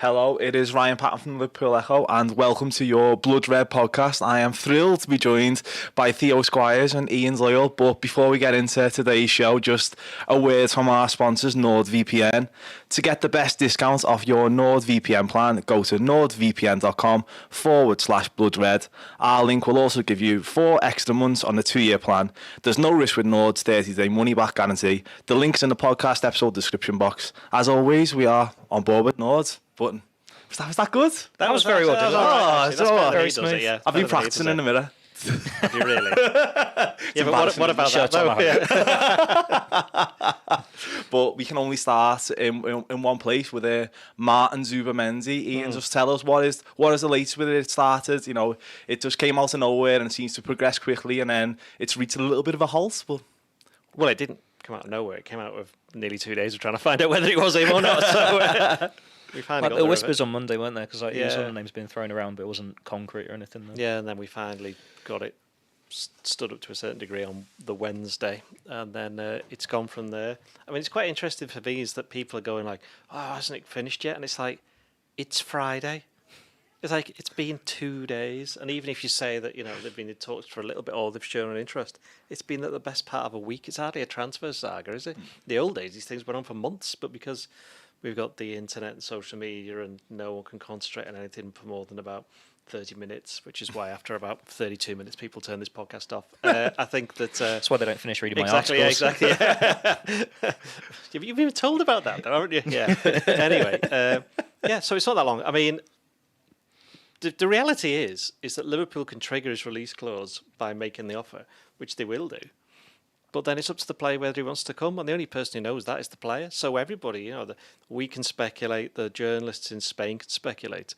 Hello, it is Ryan Paton from Liverpool Echo, and welcome to your Blood Red podcast. I am thrilled to be joined by Theo, Squires and Ian Doyle. But before we get into today's show, just a word from our sponsors, NordVPN. To get the best discounts off your NordVPN plan, go to nordvpn.com/bloodred. Our link will also give you 4 extra months on the 2-year plan. There's no risk with Nord's 30-day money-back guarantee. The link's in the podcast episode description box. As always, we are on board with Nord. Button. Was that good? That was very well done. Very smooth. I've been practicing in the mirror. Have you really? Yeah, but what about that? Though? Yeah. But we can only start in one place with Martin Zubimendi. Ian, just tell us what is the latest with it? It started, it just came out of nowhere and it seems to progress quickly, and then it's reached a little bit of a halt. But well, it didn't come out of nowhere. It came out of nearly 2 days of trying to find out whether it was him or not. So. We finally got the whispers on Monday, weren't there? Because some of the names being thrown around, but it wasn't concrete or anything. Though. Yeah, and then we finally got it stood up to a certain degree on the Wednesday, and then it's gone from there. I mean, it's quite interesting for me is that people are going like, "Oh, hasn't it finished yet?" And it's like, it's Friday. It's like it's been 2 days, and even if you say that they've been in talks for a little bit or they've shown an interest, it's been the best part of a week. It's hardly a transfer saga, is it? The old days, these things went on for months, but because we've got the internet and social media and no one can concentrate on anything for more than about 30 minutes, which is why after about 32 minutes people turn this podcast off. I think that... That's why they don't finish reading my articles. Exactly. You've been told about that, though, haven't you? Yeah. Anyway, so it's not that long. I mean, the reality is that Liverpool can trigger his release clause by making the offer, which they will do. But then it's up to the player whether he wants to come, and the only person who knows that is the player. So everybody, we can speculate, the journalists in Spain can speculate,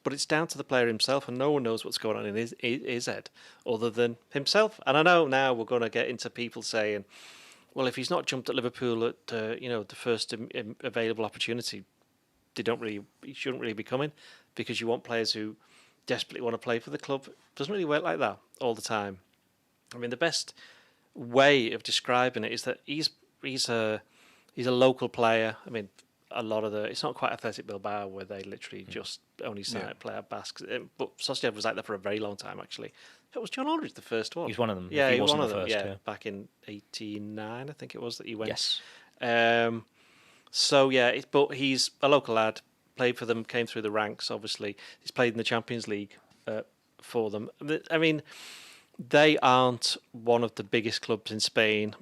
but it's down to the player himself, and no one knows what's going on in his head other than himself. And I know now we're going to get into people saying, well, if he's not jumped at Liverpool at the first available opportunity, he shouldn't really be coming, because you want players who desperately want to play for the club. It doesn't really work like that all the time. I mean, the best way of describing it is that he's a local player. I mean, a lot of it's not quite Athletic Bilbao where they literally just only sign player Basques, but Sociedad was like that for a very long time actually. It was John Aldridge the first one. He's one of them. Yeah, he was one of them. First, yeah, back in '89, I think it was that he went. Yes. But he's a local lad. Played for them, came through the ranks. Obviously, he's played in the Champions League for them. I mean, they aren't one of the biggest clubs in Spain,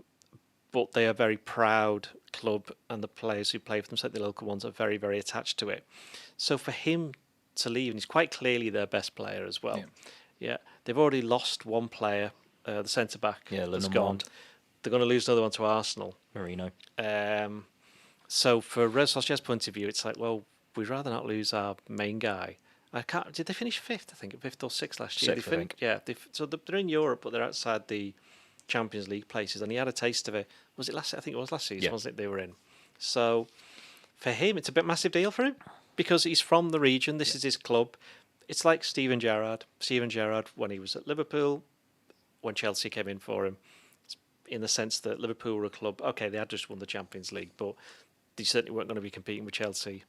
but they are a very proud club, and the players who play for them, so the local ones, are very, very attached to it. So for him to leave, and he's quite clearly their best player as well. Yeah, they've already lost one player, the centre back. Yeah, has gone. They're going to lose another one to Arsenal. Marino. So for Real Sociedad's point of view, it's like, well, we'd rather not lose our main guy. Did they finish 5th? I think 5th or 6th last year. Sixth, I think. Yeah. They're in Europe, but they're outside the Champions League places, and he had a taste of it. Was it last? I think it was last season, wasn't it? They were in. So for him, it's a massive deal for him because he's from the region. This is his club. It's like Steven Gerrard. Steven Gerrard, when he was at Liverpool, when Chelsea came in for him, in the sense that Liverpool were a club. Okay, they had just won the Champions League, but they certainly weren't going to be competing with Chelsea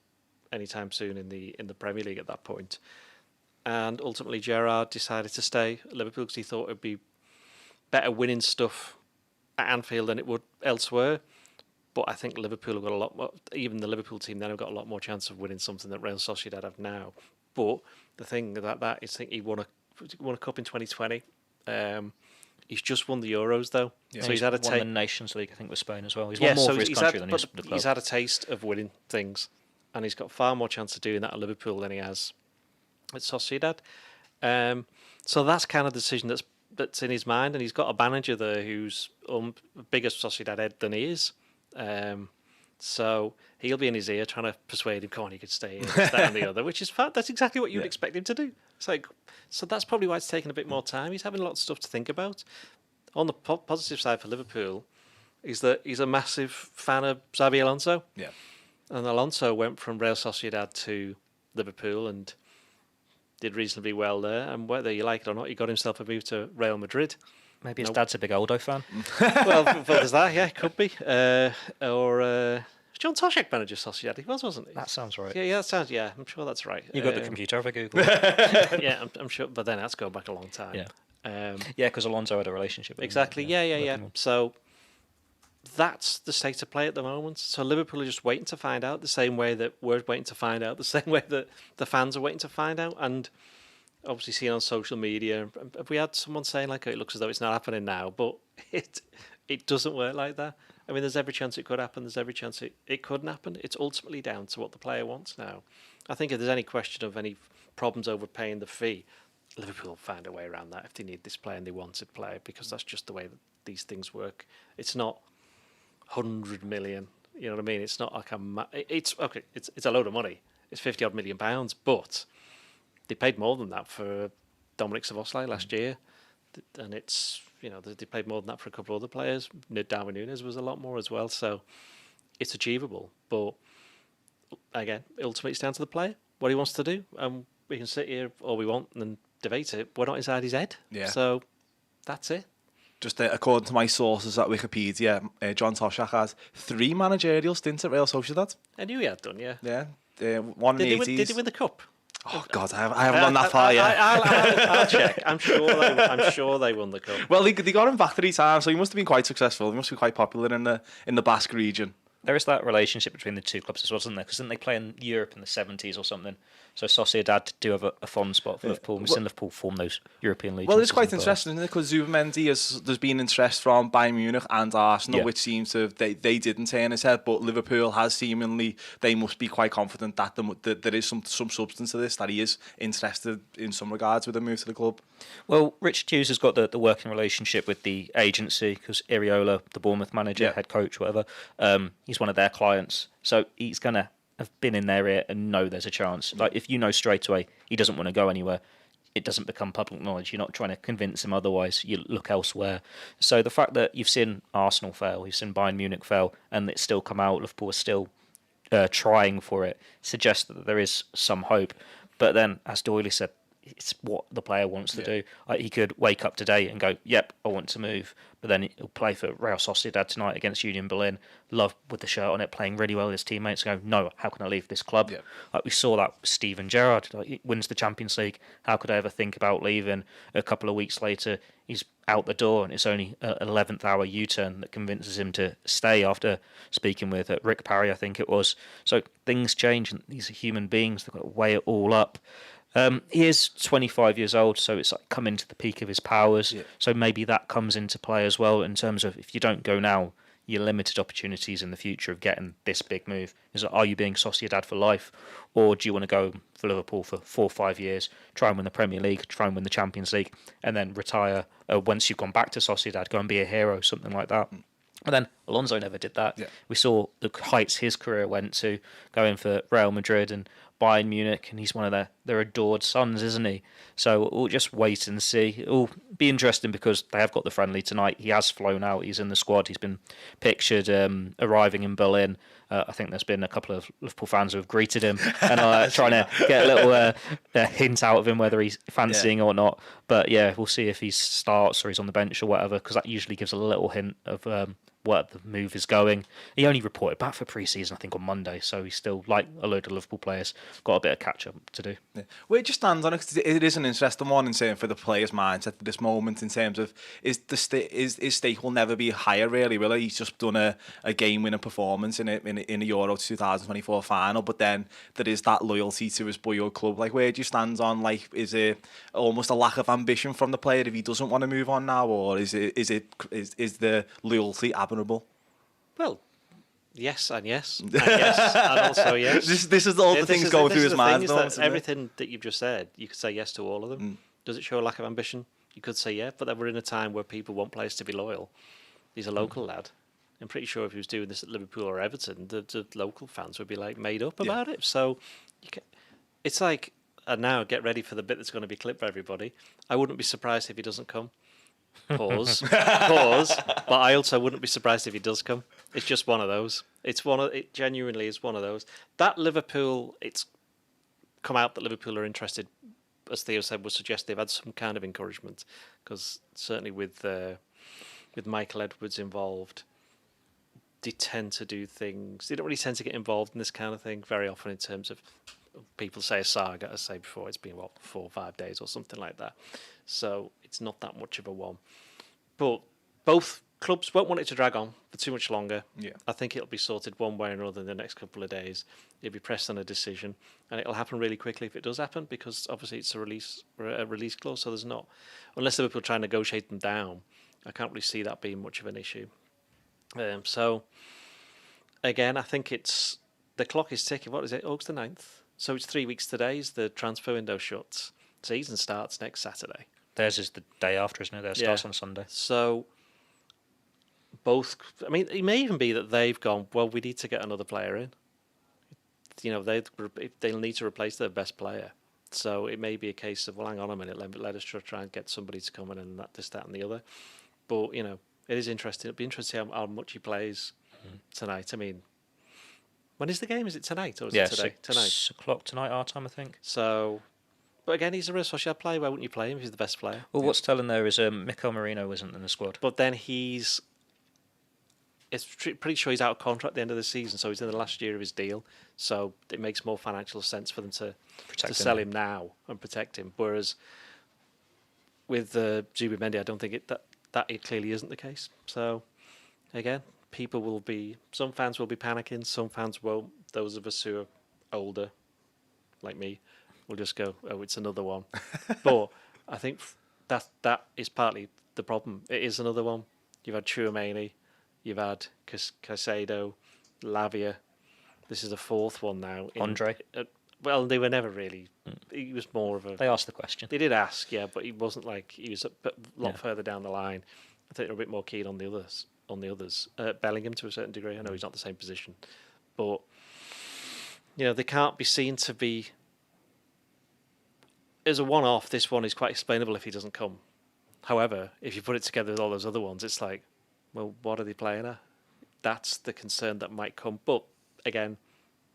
anytime soon in the Premier League at that point. And ultimately Gerrard decided to stay at Liverpool because he thought it would be better winning stuff at Anfield than it would elsewhere. But I think Liverpool have got a lot more, even the Liverpool team then have got a lot more chance of winning something that Real Sociedad have now. But the thing about that is I think he won a cup in 2020. He's just won the Euros though. Yeah. So he's had won the Nations League, I think, with Spain as well. He's won more for his country than the club. He's had a taste of winning things. And he's got far more chance of doing that at Liverpool than he has at Sociedad. So that's kind of the decision that's in his mind. And he's got a manager there who's bigger Sociedad head than he is. So he'll be in his ear trying to persuade him, come on, you could stay here, that and the other, which is fat. That's exactly what you'd expect him to do. It's like, so that's probably why it's taken a bit more time. He's having a lot of stuff to think about. On the positive side for Liverpool is that he's a massive fan of Xabi Alonso. Yeah. And Alonso went from Real Sociedad to Liverpool and did reasonably well there. And whether you like it or not, he got himself a move to Real Madrid. Maybe his dad's a big Aldo fan. Well, there's that, yeah, could be. Or John Toshak manager Sociedad? He was, wasn't he? That sounds right. Yeah, that sounds. Yeah, I'm sure that's right. You got the computer over Google. Yeah, I'm sure. But then that's going back a long time. Yeah. Yeah, because Alonso had a relationship with Exactly. him. Yeah. So that's the state of play at the moment. So Liverpool are just waiting to find out, the same way that we're waiting to find out, the same way that the fans are waiting to find out. And obviously seeing on social media, have we had someone saying like, oh, it looks as though it's not happening now, but it doesn't work like that. I mean, there's every chance it could happen. There's every chance it couldn't happen. It's ultimately down to what the player wants now. I think if there's any question of any problems over paying the fee, Liverpool will find a way around that if they need this player and they want to play, because that's just the way that these things work. It's not 100 million. You know what I mean? It's not like it's okay. It's a load of money. It's 50 odd £million, but they paid more than that for Dominic Szoboszlai last year, and it's, you know, they paid more than that for a couple of other players. Darwin Núñez was a lot more as well, so it's achievable. But again, ultimately it's down to the player, what he wants to do. We can sit here all we want and debate it. We're not inside his head, so that's it. Just according to my sources at Wikipedia, John Toshak has 3 managerial stints at Real Sociedad. I knew he had done, yeah. Yeah, one in the 80s. Did he win the cup? Oh God, I haven't gone that far yet. I'll check. I'm sure they won the cup. Well, they got him back 3 times, so he must have been quite successful. He must be quite popular in the Basque region. There is that relationship between the two clubs as well, isn't there? Because didn't they play in Europe in the 70s or something? So Sociedad do have a fond spot for Liverpool. We've seen Liverpool form those European leagues. Well, it's quite interesting, isn't it? Because Zubimendi, there's been interest from Bayern Munich and Arsenal, which seems to they didn't turn his head, but Liverpool has seemingly, they must be quite confident that there is some substance to this, that he is interested in some regards with a move to the club. Well, Richard Hughes has got the working relationship with the agency, because Iriola, the Bournemouth manager, head coach, whatever, he's one of their clients. So he's going to have been in their ear and know there's a chance. Like, if you know straight away he doesn't want to go anywhere, it doesn't become public knowledge. You're not trying to convince him otherwise. You look elsewhere. So the fact that you've seen Arsenal fail, you've seen Bayern Munich fail, and it's still come out, Liverpool are still trying for it, suggests that there is some hope. But then, as Doyle said, it's what the player wants to do. Like, he could wake up today and go, yep, I want to move. But then he'll play for Real Sociedad tonight against Union Berlin, love with the shirt on it, playing really well with his teammates, go, no, how can I leave this club? Like, we saw that with Steven Gerrard. Like, he wins the Champions League. How could I ever think about leaving? A couple of weeks later, he's out the door, and it's only an 11th hour U-turn that convinces him to stay after speaking with Rick Parry, I think it was. So things change, and these are human beings. They've got to weigh it all up. He is 25 years old, so it's like coming to the peak of his powers. So maybe that comes into play as well, in terms of, if you don't go now, your limited opportunities in the future of getting this big move. Is that, are you being Sociedad for life, or do you want to go for Liverpool for 4 or 5 years, try and win the Premier League, try and win the Champions League, and then retire once you've gone back to Sociedad, go and be a hero, something like that. But then Alonso never did that. We saw the heights his career went to, going for Real Madrid and Bayern Munich, and he's one of their adored sons, isn't he? So we'll just wait and see. It'll be interesting because they have got the friendly tonight. He has flown out. He's in the squad. He's been pictured arriving in Berlin. I think there's been a couple of Liverpool fans who have greeted him and trying to get a little hint out of him whether he's fancying or not. But yeah, we'll see if he starts or he's on the bench or whatever, because that usually gives a little hint of where the move is going. He only reported back for pre-season, I think, on Monday, so he's still, like a load of Liverpool players, got a bit of catch-up to do. Where do you stand on it? 'Cause it is an interesting one in terms for the player's mindset at this moment, in terms of, is his stake will never be higher, really, will it? He's just done a game-winning performance in a Euro 2024 final, but then there is that loyalty to his boyhood club. Like, where do you stand on, like, is it almost a lack of ambition from the player if he doesn't want to move on now, or is the loyalty admirable? Well, yes and yes, and yes and also yes. This is all the things going through his mind. Everything that you've just said, you could say yes to all of them. Does it show a lack of ambition? You could say yeah, but then we're in a time where people want players to be loyal. He's a local lad. I'm pretty sure if he was doing this at Liverpool or Everton, the local fans would be like made up about it. So it's like, and now get ready for the bit that's going to be clipped for everybody. I wouldn't be surprised if he doesn't come. Pause. But I also wouldn't be surprised if he does come. It's just one of those. It genuinely is one of those. That Liverpool, it's come out that Liverpool are interested, as Theo said, would suggest they've had some kind of encouragement, because certainly with Michael Edwards involved, they tend to do things. They don't really tend to get involved in this kind of thing very often in terms of people say a saga, as I say before, it's been, 4 or 5 days or something like that. So it's not that much of a one. But both clubs won't want it to drag on for too much longer. Yeah. I think it'll be sorted one way or another in the next couple of days. It'll be pressed on a decision, and it'll happen really quickly if it does happen, because obviously it's a release clause, so there's not, unless Liverpool try and negotiate them down, I can't really see that being much of an issue. So, again, I think the clock is ticking. What is it, August the 9th? So it's 3 weeks today is the transfer window shuts. Season starts next Saturday. Theirs is the day after, isn't it? Theirs starts on Sunday. So both, I mean, it may even be that they've gone, well, we need to get another player in. You know, they'll need to replace their best player. So it may be a case of, well, hang on a minute, let us try and get somebody to come in and this, that, and the other. But, you know, it is interesting. It'll be interesting how much he plays tonight. I mean, when is the game? Is it tonight or is it today? Tonight. 6 o'clock tonight, our time, I think. So, but again, he's a Real Sociedad player. Why wouldn't you play him if he's the best player? Well, what's telling there is Mikel Merino isn't in the squad. But then it's pretty sure he's out of contract at the end of the season, so he's in the last year of his deal. So it makes more financial sense for them to sell him now and protect him. Whereas with Zubimendi, I don't think that it clearly isn't the case. So again, some fans will be panicking, some fans won't. Those of us who are older, like me, will just go, oh, it's another one. But I think that is partly the problem. It is another one. You've had Tchouaméni, you've had Caicedo, Lavia. This is the fourth one now. Andre. Well, they were never really. He was more of a. They asked the question. They did ask, yeah, but he wasn't like he was a lot further down the line. I think they're a bit more keen on the others. Bellingham to a certain degree. I know he's not the same position, but you know they can't be seen to be. As a one-off, this one is quite explainable if he doesn't come. However, if you put it together with all those other ones, it's like, well, what are they playing at? That's the concern that might come. But again,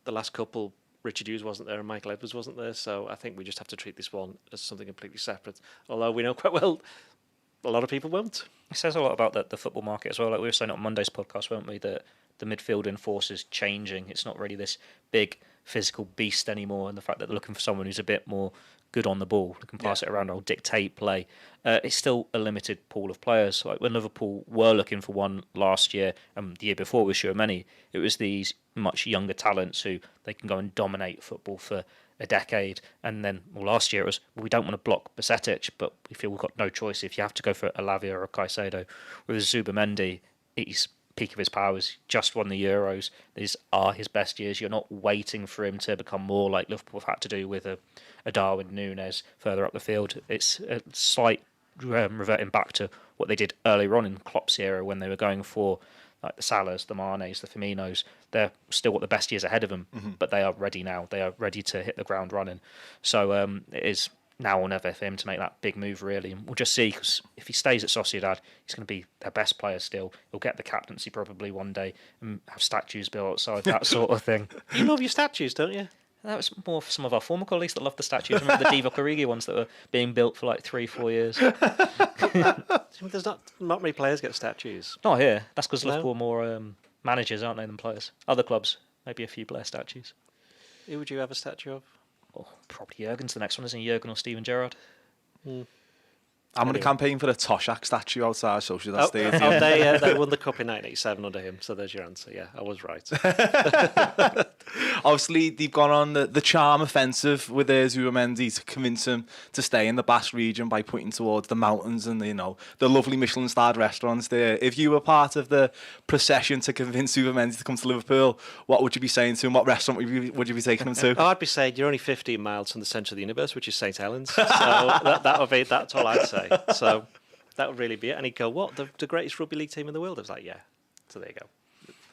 the last couple, Richard Hughes wasn't there and Michael Edwards wasn't there, so I think we just have to treat this one as something completely separate. Although we know quite well, a lot of people won't. It says a lot about the football market as well. Like we were saying on Monday's podcast, weren't we, that the midfield in force is changing. It's not really this big physical beast anymore, and the fact that they're looking for someone who's a bit more good on the ball, who can pass it around or dictate play. It's still a limited pool of players. Like when Liverpool were looking for one last year, and the year before with Tchouaméni, it was these much younger talents who they can go and dominate football for a decade. And then last year it was, we don't want to block Bajcetic, but we feel we've got no choice. If you have to go for a Lavia or a Caicedo, with Zubimendi, he's peak of his powers, just won the Euros. These are his best years. You're not waiting for him to become more like Liverpool have had to do with a Darwin Núñez further up the field. It's a slight reverting back to what they did earlier on in Klopp's era when they were going for like the Salahs, the Manes, the Firminos. They're still got the best years ahead of them, but they are ready now. They are ready to hit the ground running. So it is now or never for him to make that big move, really. And we'll just see, because if he stays at Sociedad, he's going to be their best player still. He'll get the captaincy probably one day and have statues built outside, that sort of thing. You love your statues, don't you? That was more for some of our former colleagues that loved the statues. Remember the Divock Origi ones that were being built for like 3-4 years? There's not many players get statues. Not here. That's because No? Liverpool are more managers, aren't they, than players? Other clubs, maybe a few player statues. Who would you have a statue of? Oh, probably Jurgen's the next one, isn't he? Jurgen or Steven Gerrard? I'm going to campaign for a Toshak statue outside Sociedad Stadium. They won the cup in 1987 under him, so there's your answer. Yeah, I was right. Obviously, they've gone on the charm offensive with Zubimendi to convince him to stay in the Basque region by pointing towards the mountains and the lovely Michelin-starred restaurants there. If you were part of the procession to convince Zubimendi to come to Liverpool, what would you be saying to him? What restaurant would you be taking him to? I'd be saying you're only 15 miles from the centre of the universe, which is St Helens. So that's all I'd say. So that would really be it. And he'd go, what, the greatest rugby league team in the world? I was like, yeah. So there you go.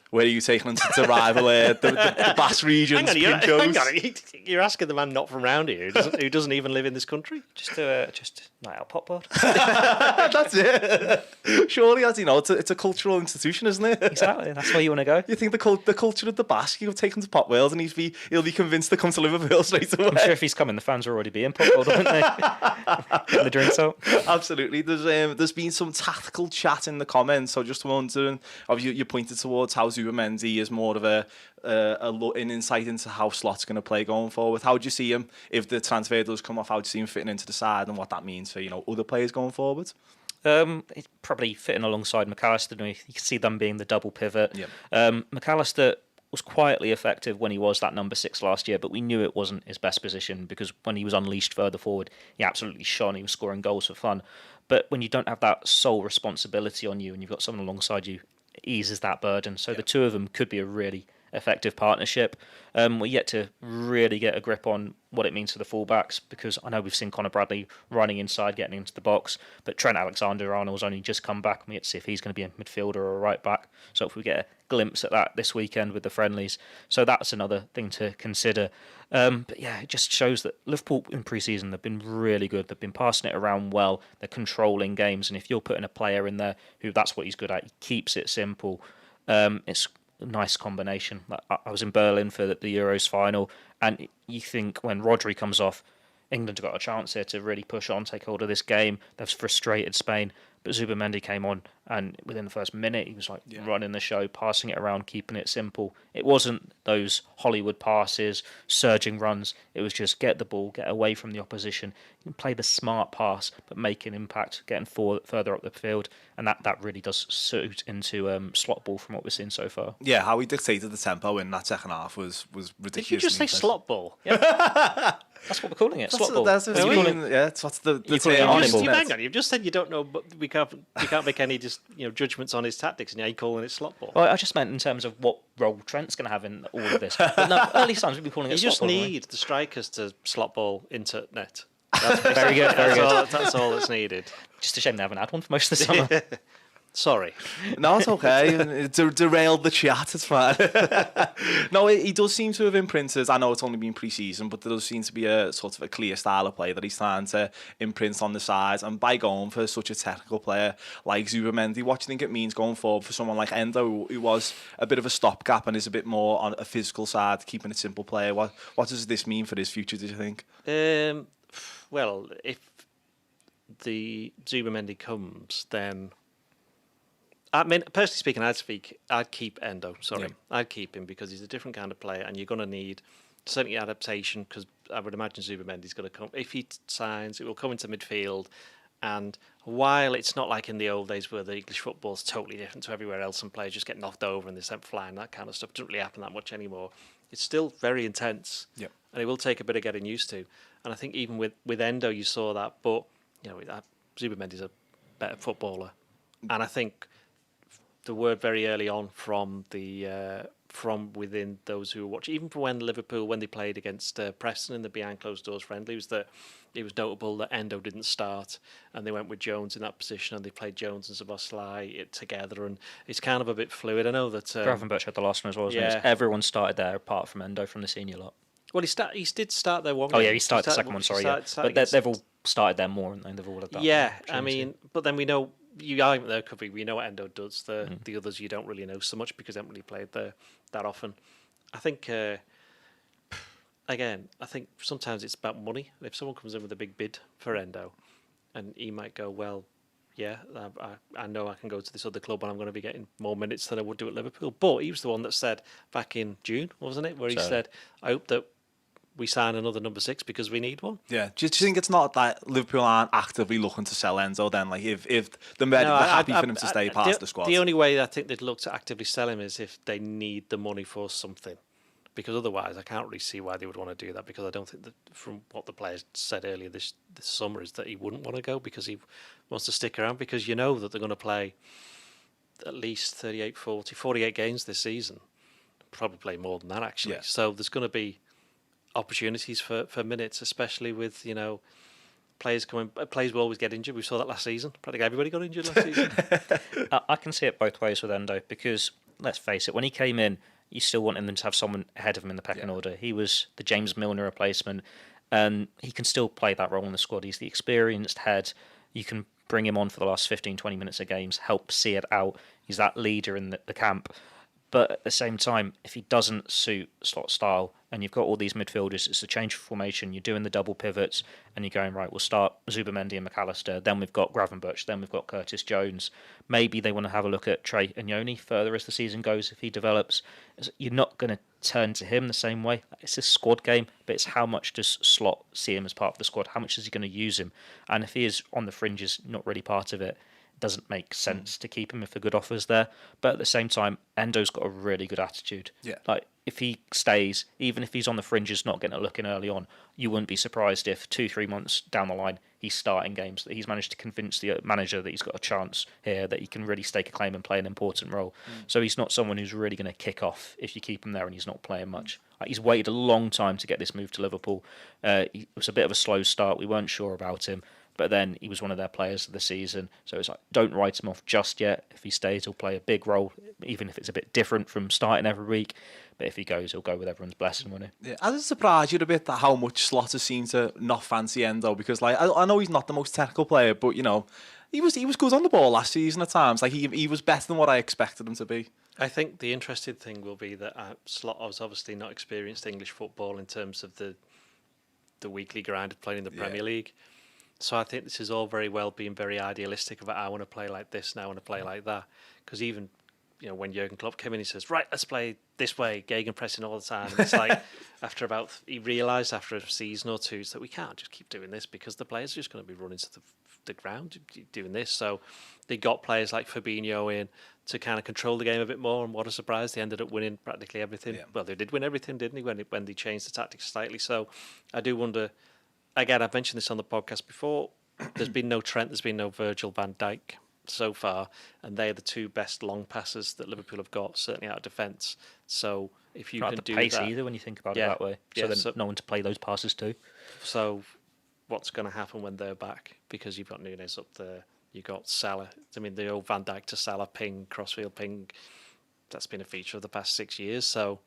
Where are you taking him to rival the Basque regions? Hang on, you're asking the man not from round here who doesn't even live in this country? Just night out pop board. That's it. Surely, as you know, it's a cultural institution, isn't it? Exactly. That's where you want to go. You think the culture of the Basque, you'll take him to Pop Wales and he'll be convinced to come to Liverpool straight away. I'm sure if he's coming, the fans will already be in Pop World, won't they? Getting the drinks out. Absolutely. There's been some tactical chat in the comments, so just wondering, obviously you pointed towards how Zubimendi is more of an insight into how Slot's going to play going forward. How do you see him if the transfer does come off? How do you see him fitting into the side and what that means for other players going forward? He's probably fitting alongside McAllister. You can see them being the double pivot. Yep. McAllister was quietly effective when he was that number 6 last year, but we knew it wasn't his best position because when he was unleashed further forward, he absolutely shone. He was scoring goals for fun. But when you don't have that sole responsibility on you and you've got someone alongside you, it eases that burden. So the two of them could be a really effective partnership. We're yet to really get a grip on what it means for the fullbacks because I know we've seen Conor Bradley running inside, getting into the box, but Trent Alexander-Arnold's only just come back and we get to see if he's going to be a midfielder or a right back. So if we get a glimpse at that this weekend with the friendlies. So that's another thing to consider. But yeah, it just shows that Liverpool in pre-season, they've been really good. They've been passing it around well. They're controlling games. And if you're putting a player in there who that's what he's good at, he keeps it simple. It's nice combination. I was in Berlin for the Euros final, and you think when Rodri comes off, England have got a chance here to really push on, take hold of this game. They've frustrated Spain, but Zubimendi came on, and within the first minute, he was running the show, passing it around, keeping it simple. It wasn't those Hollywood passes, surging runs. It was just get the ball, get away from the opposition, play the smart pass, but make an impact, getting further up the field, and that really does suit into slot ball from what we're seeing so far. Yeah, how he dictated the tempo in that second half was ridiculous. Did you just say slot ball? Yeah. That's what we're calling it. Slot ball. That's what Are we calling yeah, it's what's the hang on, you've just said you don't know, but we can't make any judgments on his tactics, and now you're calling it slot ball. Well, I just meant in terms of what role Trent's going to have in all of this. But no, early times we'd be calling it slot ball. You just need the strikers to slot ball into net. That's very good, very good. That's all that's needed. Just a shame they haven't had one for most of the summer. Sorry. No, it's okay. It derailed the chat. It's fine. No, he does seem to have imprinted. I know it's only been pre-season, but there does seem to be a sort of a clear style of play that he's trying to imprint on the side. And by going for such a technical player like Zubimendi, what do you think it means going forward for someone like Endo, who was a bit of a stopgap and is a bit more on a physical side, keeping it simple player? What does this mean for his future, do you think? Well, if the Zubimendi comes, then I mean, personally speaking, I'd keep Endo. Sorry, I'd keep him because he's a different kind of player, and you're going to need certainly adaptation because I would imagine Zubimendi's going to come. If he signs, it will come into midfield. And while it's not like in the old days where the English football's totally different to everywhere else and players just get knocked over and they're sent flying, that kind of stuff doesn't really happen that much anymore. It's still very intense, and it will take a bit of getting used to. And I think even with Endo, you saw that, but Zubimendi's a better footballer, and I think the word very early on from within those who were watching, even from when Liverpool, when they played against Preston in the behind closed doors friendly, was that it was notable that Endo didn't start and they went with Jones in that position and they played Jones and Szoboszlai together, and it's kind of a bit fluid. I know that Gravenberch had the last one as well. Everyone started there apart from Endo from the senior lot. Well, he did start there one. Oh yeah, he started the second one. Sorry, but they've all started there more, and they've all had that. Yeah, I mean, but then we know. You argument there could be we know what Endo does. The others you don't really know so much because they haven't really played there that often. I think again, I think sometimes it's about money. If someone comes in with a big bid for Endo, and he might go, well, yeah, I know I can go to this other club and I'm going to be getting more minutes than I would do at Liverpool. But he was the one that said back in June, wasn't it, where he said, I hope that we sign another number 6 because we need one. Yeah. Do you think it's not that Liverpool aren't actively looking to sell Enzo then? Like if they're happy for him to stay past the squad? The only way I think they'd look to actively sell him is if they need the money for something. Because otherwise I can't really see why they would want to do that, because I don't think that from what the players said earlier this summer is that he wouldn't want to go because he wants to stick around, because you know that they're going to play at least 38, 40, 48 games this season. Probably play more than that actually. Yeah. So there's going to be opportunities for minutes, especially with players coming. Players will always get injured. We saw that last season. Practically everybody got injured last season. I can see it both ways with Endo, because let's face it, when he came in, you still wanted them to have someone ahead of him in the pecking order. He was the James Milner replacement, and he can still play that role in the squad. He's the experienced head. You can bring him on for the last 15, 20 minutes of games, help see it out. He's that leader in the camp. But at the same time, if he doesn't suit Slot's style, and you've got all these midfielders. It's a change of formation. You're doing the double pivots, and you're going, right, we'll start Zubimendi and McAllister. Then we've got Gravenberch. Then we've got Curtis Jones. Maybe they want to have a look at Trey and Yoni further as the season goes if he develops. You're not going to turn to him the same way. It's a squad game, but it's how much does Slot see him as part of the squad? How much is he going to use him? And if he is on the fringes, not really part of it, doesn't make sense to keep him if a good offer's there. But at the same time, Endo's got a really good attitude. Yeah. Like, if he stays, even if he's on the fringes, not getting a look in early on, you wouldn't be surprised if 2-3 months down the line he's starting games, that he's managed to convince the manager that he's got a chance here, that he can really stake a claim and play an important role. So he's not someone who's really going to kick off if you keep him there and he's not playing much. Like, he's waited a long time to get this move to Liverpool. It was a bit of a slow start. We weren't sure about him. But then he was one of their players of the season. So it's like, don't write him off just yet. If he stays, he'll play a big role, even if it's a bit different from starting every week. But if he goes, he'll go with everyone's blessing, won't he? Yeah, has it surprised you a bit that how much Slot has seemed to not fancy Endo? Because like I know he's not the most technical player, but you know, he was good on the ball last season at times. Like he was better than what I expected him to be. I think the interesting thing will be that Slot was obviously not experienced English football in terms of the weekly grind of playing in the Premier League. So I think this is all very well being very idealistic about I want to play like this and I want to play like that. Because even, you know, when Jurgen Klopp came in, he says, right, let's play this way, gegenpressing all the time. And it's like, he realised after a season or two that we can't just keep doing this because the players are just going to be running to the ground doing this. So they got players like Fabinho in to kind of control the game a bit more. And what a surprise, they ended up winning practically everything. Yeah. Well, they did win everything, didn't they, when they changed the tactics slightly. So I do wonder... Again, I've mentioned this on the podcast before. There's been no Trent, there's been no Virgil van Dijk so far, and they're the two best long passers that Liverpool have got, certainly out of defence. So if you not can the do pace that, either when you think about it that way. So then no one to play those passes to. So what's going to happen when they're back? Because you've got Nunes up there, you've got Salah. I mean, the old Van Dijk to Salah ping, crossfield ping. That's been a feature of the past 6 years. So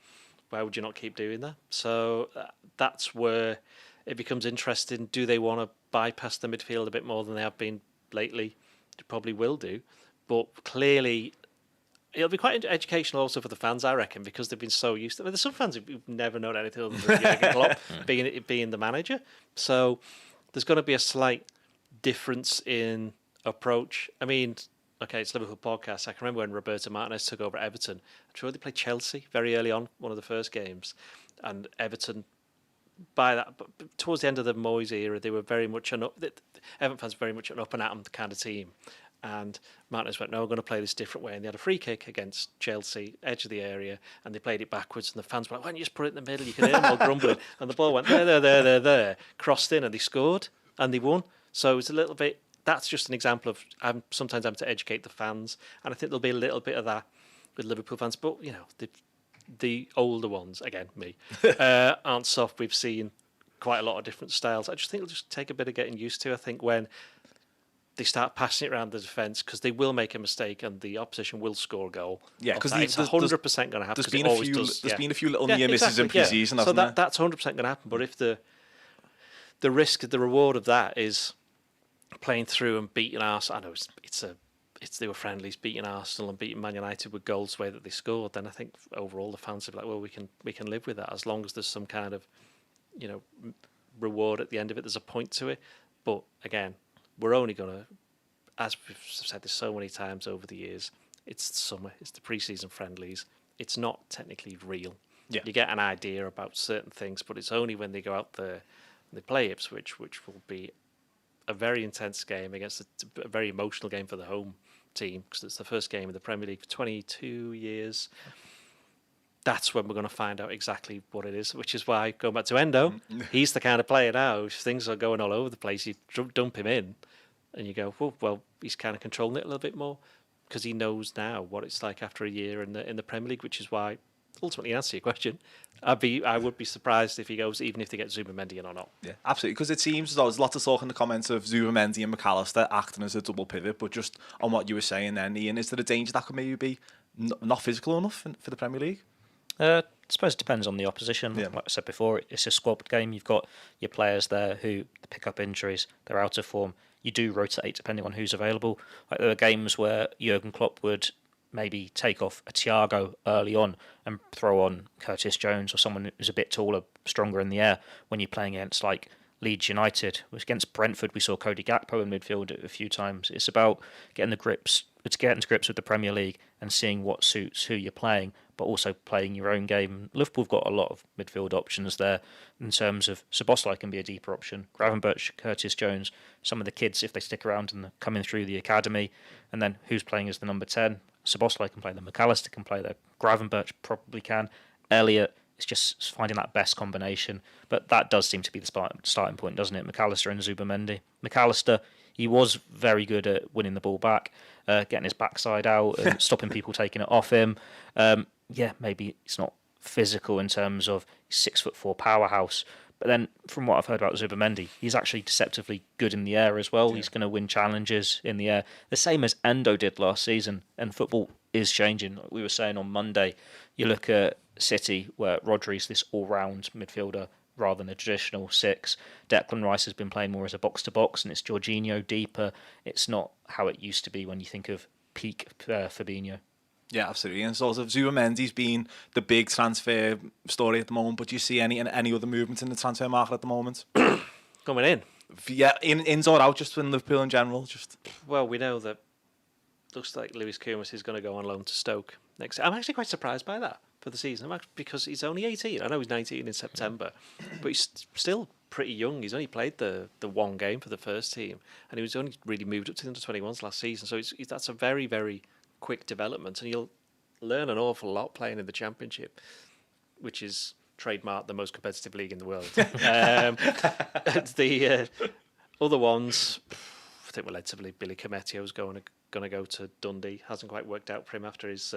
why would you not keep doing that? So that's where it becomes interesting. Do they want to bypass the midfield a bit more than they have been lately? They probably will do. But clearly, it'll be quite educational also for the fans, I reckon, because they've been so used to it. There's some fans who've never known anything other than Jurgen Klopp being the manager. So there's going to be a slight difference in approach. I mean, okay, it's Liverpool podcast. I can remember when Roberto Martinez took over at Everton. I'm sure they played Chelsea very early on, one of the first games. And Everton... towards the end of the Moyes era, they were very much Everton fans were very much an up and at 'em kind of team. And Martinez went, no, we're going to play this different way. And they had a free kick against Chelsea, edge of the area, and they played it backwards. And the fans were like, why don't you just put it in the middle? You can hear them all grumbling. And the ball went there, crossed in, and they scored, and they won. So it's a little bit, that's just an example of sometimes having to educate the fans. And I think there'll be a little bit of that with Liverpool fans. But, you know, the older ones, again, me, aren't soft. We've seen quite a lot of different styles. I just think it'll just take a bit of getting used to. I think when they start passing it around the defence, because they will make a mistake and the opposition will score a goal. Yeah, because it's 100% going to happen. There's been a few little near misses in pre-season, hasn't there? So that's 100% going to happen. But if the risk, the reward of that is playing through and beating Arsenal, I know they were friendlies, beating Arsenal and beating Man United with goals the way that they scored, then I think overall the fans are like, well, we can live with that as long as there's some kind of, you know, reward at the end of it. There's a point to it. But again, we're only going to, as we've said this so many times over the years, it's the summer, it's the pre-season friendlies. It's not technically real. Yeah. You get an idea about certain things, but it's only when they go out there and they play Ipswich, which will be a very intense game against a very emotional game for the home team, because it's the first game of the Premier League for 22 years. That's when we're going to find out exactly what it is, which is why, going back to Endo, he's the kind of player now, if things are going all over the place, you dump him in and you go, well, he's kind of controlling it a little bit more because he knows now what it's like after a year in the Premier League, which is why, ultimately, in answer to your question, I would be surprised if he goes, even if they get Zubimendi in or not. Yeah, absolutely, because it seems as though there's lots of talk in the comments of Zubimendi and McAllister acting as a double pivot, but just on what you were saying then, Ian, is there a danger that could maybe be not physical enough for the Premier League? I suppose it depends on the opposition. Yeah. Like I said before, it's a squad game. You've got your players there who pick up injuries, they're out of form. You do rotate depending on who's available. Like there are games where Jurgen Klopp would maybe take off a Thiago early on and throw on Curtis Jones or someone who's a bit taller, stronger in the air when you're playing against like Leeds United. Against Brentford, we saw Cody Gakpo in midfield a few times. It's about getting to grips with the Premier League and seeing what suits who you're playing, but also playing your own game. Liverpool have got a lot of midfield options there in terms of Szoboszlai can be a deeper option. Gravenberch, Curtis Jones, some of the kids, if they stick around and coming through the academy, and then who's playing as the number 10? Szoboszlai can play there, McAllister can play there, Gravenberch probably can, Elliott. It's just finding that best combination. But that does seem to be the starting point, doesn't it? McAllister and Zubimendi. McAllister, he was very good at winning the ball back, getting his backside out and stopping people taking it off him. Maybe it's not physical in terms of 6'4" powerhouse. But then from what I've heard about Zubimendi, he's actually deceptively good in the air as well. Yeah. He's going to win challenges in the air. The same as Endo did last season. And football is changing. Like we were saying on Monday, you look at City, where Rodri's this all-round midfielder rather than a traditional 6. Declan Rice has been playing more as a box-to-box, and it's Jorginho deeper. It's not how it used to be when you think of peak Fabinho. Yeah, absolutely. And sort of Zubimendi's been the big transfer story at the moment, but do you see any other movements in the transfer market at the moment? Coming in? Yeah, ins or out, just in Liverpool in general? Well, we know that looks like Luis Diaz is going to go on loan to Stoke next year. I'm actually quite surprised by that for the season, because he's only 18. I know he's 19 in September, but he's still pretty young. He's only played the one game for the first team, and he was only really moved up to the under-21s last season. So that's a very, very quick development, and you'll learn an awful lot playing in the Championship, which is trademarked the most competitive league in the world. The other ones, I think we're led to believe Billy Cometio's going to go to Dundee. Hasn't quite worked out for him after his...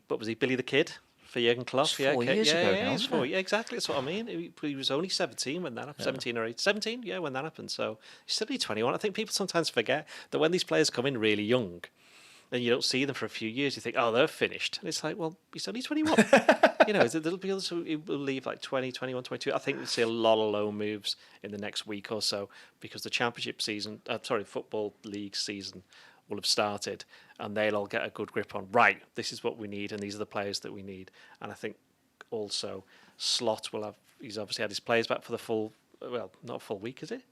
what was he, Billy the Kid for Jurgen Klopp? 4 years ago now, it's 4 years. Exactly, that's what I mean. He was only 17 when that happened. 17 or 8. 17, yeah, when that happened. So he's still only 21. I think people sometimes forget that when these players come in really young, and you don't see them for a few years, you think, oh, they're finished. And it's like, well, he's only 21. There'll be others who will leave like 20, 21, 22. I think we'll see a lot of loan moves in the next week or so, because the Championship season, Football League season will have started, and they'll all get a good grip on, right, this is what we need, and these are the players that we need. And I think also Slot he's obviously had his players back for the full, well, not a full week, is it?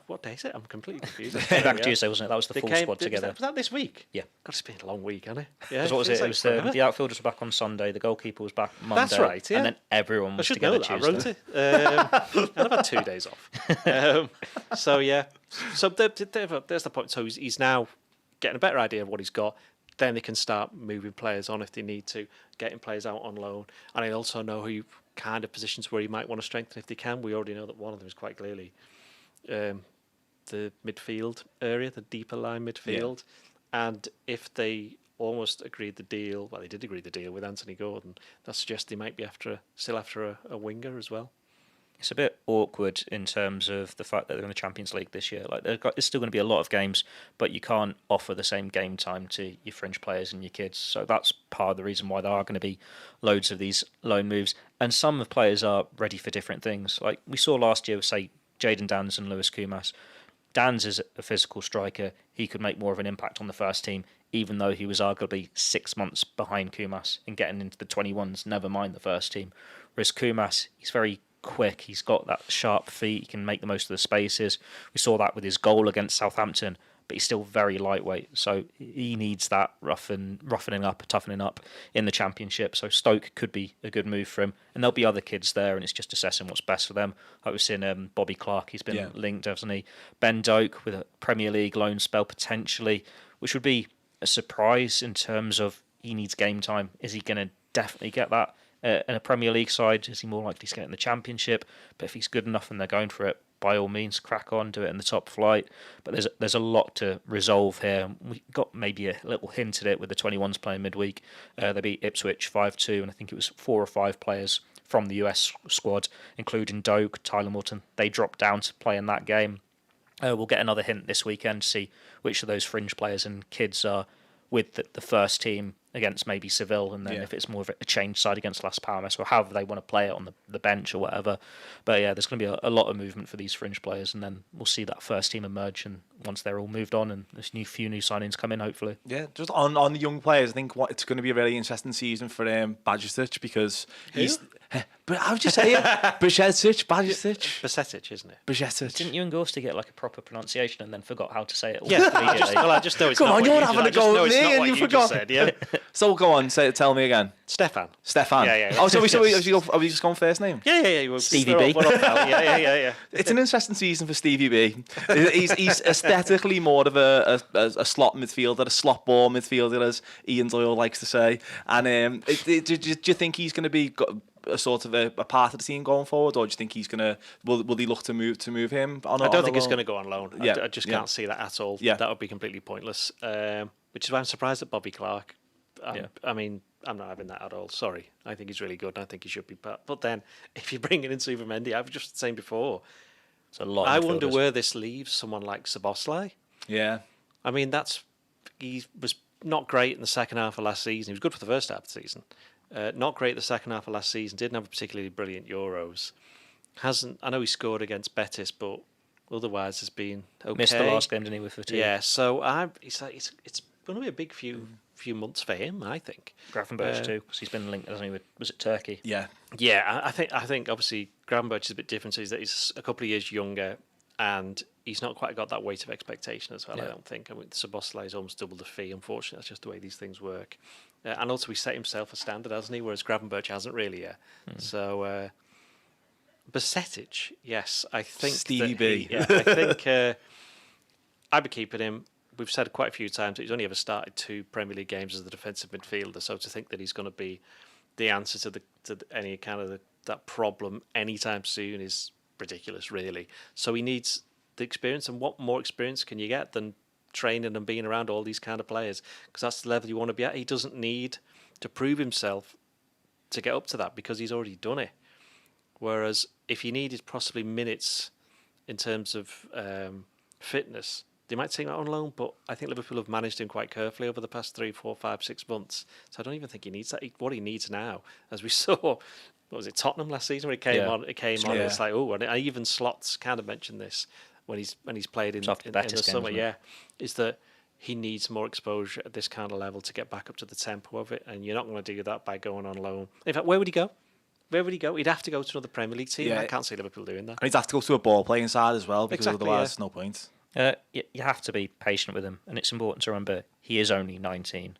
What day is it? I'm completely confused. Back Tuesday, wasn't it? That was the full squad together. Was that this week? Yeah. God, it's been a long week, hasn't it? Yeah. What was it? It was the outfielders were back on Sunday, the goalkeeper was back Monday. That's right, yeah. And then everyone was together Tuesday. I wrote it. And I've had 2 days off. So there's the point. So he's now getting a better idea of what he's got. Then they can start moving players on if they need to, getting players out on loan. And I also know who kind of positions where he might want to strengthen if they can. We already know that one of them is quite clearly the midfield area, the deeper line midfield. Yeah. And if they almost agreed the deal, well, they did agree the deal with Anthony Gordon, that suggests they might be still after a winger as well. It's a bit awkward in terms of the fact that they're in the Champions League this year. Like there's still going to be a lot of games, but you can't offer the same game time to your fringe players and your kids. So that's part of the reason why there are going to be loads of these loan moves. And some of the players are ready for different things. Like we saw last year, say, Jadon Danns and Lewis Kumas. Danns is a physical striker. He could make more of an impact on the first team, even though he was arguably 6 months behind Kumas in getting into the 21s, never mind the first team. Whereas Kumas, he's very quick. He's got that sharp feet. He can make the most of the spaces. We saw that with his goal against Southampton, but he's still very lightweight. So he needs that toughening up in the Championship. So Stoke could be a good move for him. And there'll be other kids there, and it's just assessing what's best for them. I was seeing Bobby Clark. He's been linked, hasn't he? Ben Doak with a Premier League loan spell potentially, which would be a surprise in terms of he needs game time. Is he going to definitely get that? In a Premier League side, is he more likely to get in the Championship? But if he's good enough and they're going for it, by all means, crack on, do it in the top flight. But there's a lot to resolve here. We got maybe a little hint at it with the 21s playing midweek. They beat Ipswich 5-2, and I think it was 4 or 5 players from the US squad, including Doak, Tyler Morton. They dropped down to play in that game. We'll get another hint this weekend to see which of those fringe players and kids are with the first team against maybe Seville, and then Yeah. if it's more of a change side against Las Palmas, or however they want to play it on the bench or whatever. But yeah, there's going to be a lot of movement for these fringe players, and then we'll see that first team emerge, and once they're all moved on and there's few new signings come in, hopefully. Yeah, just on the young players, I think it's going to be a really interesting season for Bajicic, because he's. But how would you say it? Basetic, isn't it? Bajicic. Didn't you and Gorsti get like a proper pronunciation and then forgot how to say it? Yeah, I just know it's Come not on, what you're you having just, a go at I just know it's me not and what you you forgot. just said, yeah. So go on, tell me again. Stefan. Yeah. Oh, so are we just going first name? Yeah. Stevie B. Yeah. It's an interesting season for Stevie B. He's aesthetically more of a slot midfielder, a slot ball midfielder, as Ian Doyle likes to say. And do you think he's going to be a sort of a part of the team going forward, or do you think he's going to will he look to move him? I don't think he's going to go on loan. Yeah. I just can't see that at all. Yeah. That would be completely pointless. Which is why I'm surprised at Bobby Clark. I mean, I'm not having that at all. Sorry. I think he's really good, and I think he should be part. But then, if you're bringing in Zubimendi, I was just saying before, It's a lot. I wonder where this leaves someone like Szoboszlai. Yeah. I mean, he was not great in the second half of last season. He was good for the first half of the season. Not great the second half of last season. Didn't have a particularly brilliant Euros. I know he scored against Betis, but otherwise has been okay. Missed the last game, didn't he, with fatigue? Yeah, so it's going to be a big few months for him, I think. Gravenberch too, because he's been linked, hasn't he, with, was it Turkey? Yeah. Yeah, I think obviously Gravenberch is a bit different. So he's a couple of years younger, and he's not quite got that weight of expectation as well. I don't think. I mean, Szoboszlai is almost double the fee. Unfortunately, that's just the way these things work. And also, he set himself a standard, hasn't he? Whereas Gravenberch hasn't really yet. So, Basetic, yes, I think Stevie B. I think I'd be keeping him. We've said quite a few times that he's only ever started 2 Premier League games as the defensive midfielder. So to think that he's going to be the answer to any kind of that problem anytime soon is ridiculous, really. So he needs the experience, and what more experience can you get than training and being around all these kind of players? Because that's the level you want to be at. He doesn't need to prove himself to get up to that, because he's already done it. Whereas if he needed possibly minutes in terms of fitness, they might take him out on loan, but I think Liverpool have managed him quite carefully over the past 3, 4, 5, 6 months. So I don't even think he needs that. What he needs now, as we saw, what was it, Tottenham last season, where he came on. And it's like, oh, and even Slots kind of mentioned this when he's played in the summer. Yeah, is that he needs more exposure at this kind of level to get back up to the tempo of it, and you're not going to do that by going on loan. In fact, where would he go? He'd have to go to another Premier League team. Yeah. I can't see Liverpool doing that. And he'd have to go to a ball playing side as well, because Exactly, otherwise, no point. You have to be patient with him, and it's important to remember he is only 19.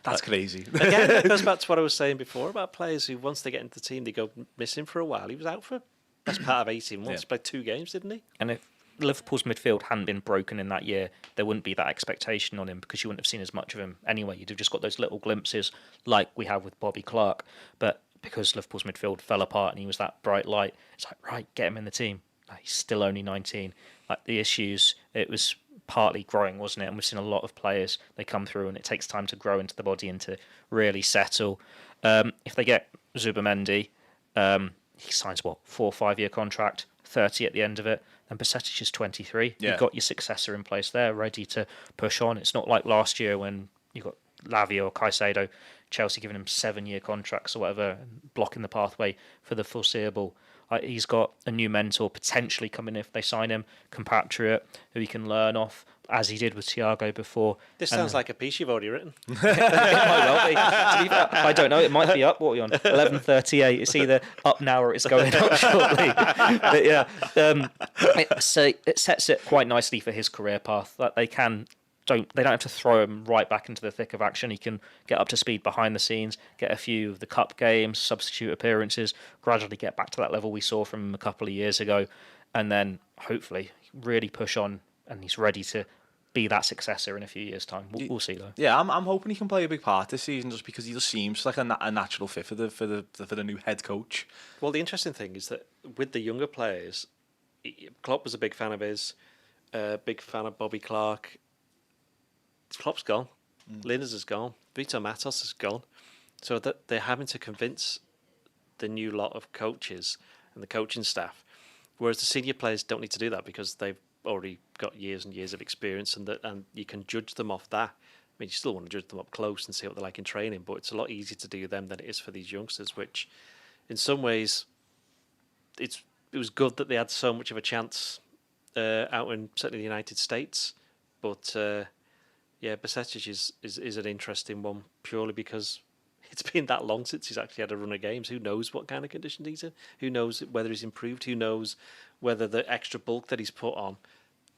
That's crazy. Again, that goes back to what I was saying before about players who, once they get into the team, they go missing for a while. He was out for best part of 18 months. Yeah. He played 2 games, didn't he? And if Liverpool's midfield hadn't been broken in that year, there wouldn't be that expectation on him, because you wouldn't have seen as much of him anyway. You'd have just got those little glimpses like we have with Bobby Clark. But because Liverpool's midfield fell apart and he was that bright light, it's like, right, get him in the team. He's still only 19. Like, the issues, it was partly growing, wasn't it? And we've seen a lot of players, they come through and it takes time to grow into the body and to really settle. If they get Zubimendi, he signs 4 or 5 year contract, 30 at the end of it, and Basetic is 23. Yeah. You've got your successor in place there, ready to push on. It's not like last year when you got Lavia or Caicedo, Chelsea giving him 7-year contracts or whatever, and blocking the pathway for the foreseeable. He's got a new mentor potentially coming if they sign him, compatriot, who he can learn off, as he did with Thiago before. This sounds like a piece you've already written. It might well be. To be fair, I don't know. It might be up. What are we on? 11:38. It's either up now or it's going up shortly. But yeah, so it sets it quite nicely for his career path. That they don't have to throw him right back into the thick of action. He can get up to speed behind the scenes, get a few of the cup games, substitute appearances, gradually get back to that level we saw from him a couple of years ago, and then hopefully really push on. And he's ready to be that successor in a few years' time. We'll see though. Yeah, I'm hoping he can play a big part this season, just because he just seems like a natural fit for the new head coach. Well, the interesting thing is that with the younger players, Klopp was a big fan of his, big fan of Bobby Clark. Klopp's gone. Linders is gone. Vito Matos is gone. So that they're having to convince the new lot of coaches and the coaching staff, whereas the senior players don't need to do that because they've already got years and years of experience, and you can judge them off that. mean, you still want to judge them up close and see what they're like in training, but it's a lot easier to do them than it is for these youngsters, which in some ways it was good that they had so much of a chance out in certainly the United States. But Bajcetic is an interesting one purely because it's been that long since he's actually had a run of games. Who knows what kind of conditions he's in? Who knows whether he's improved? Who knows whether the extra bulk that he's put on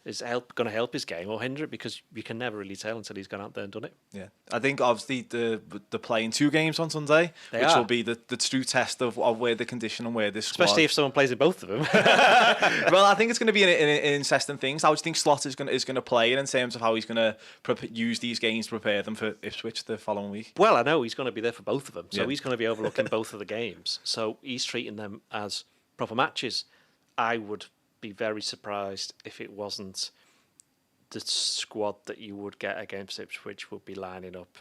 is going to help his game or hinder it? Because you can never really tell until he's gone out there and done it. Yeah, I think obviously the playing 2 games on Sunday, which will be the true test of where the condition and where this squad. Especially if someone plays in both of them. Well, I think it's going to be an interesting thing. How do you think Slot is going to play it in terms of how he's going to use these games to prepare them for Ipswich the following week? Well, I know he's going to be there for both of them, so he's going to be overlooking both of the games. So he's treating them as proper matches. I would be very surprised if it wasn't the squad that you would get against Ipswich would be lining up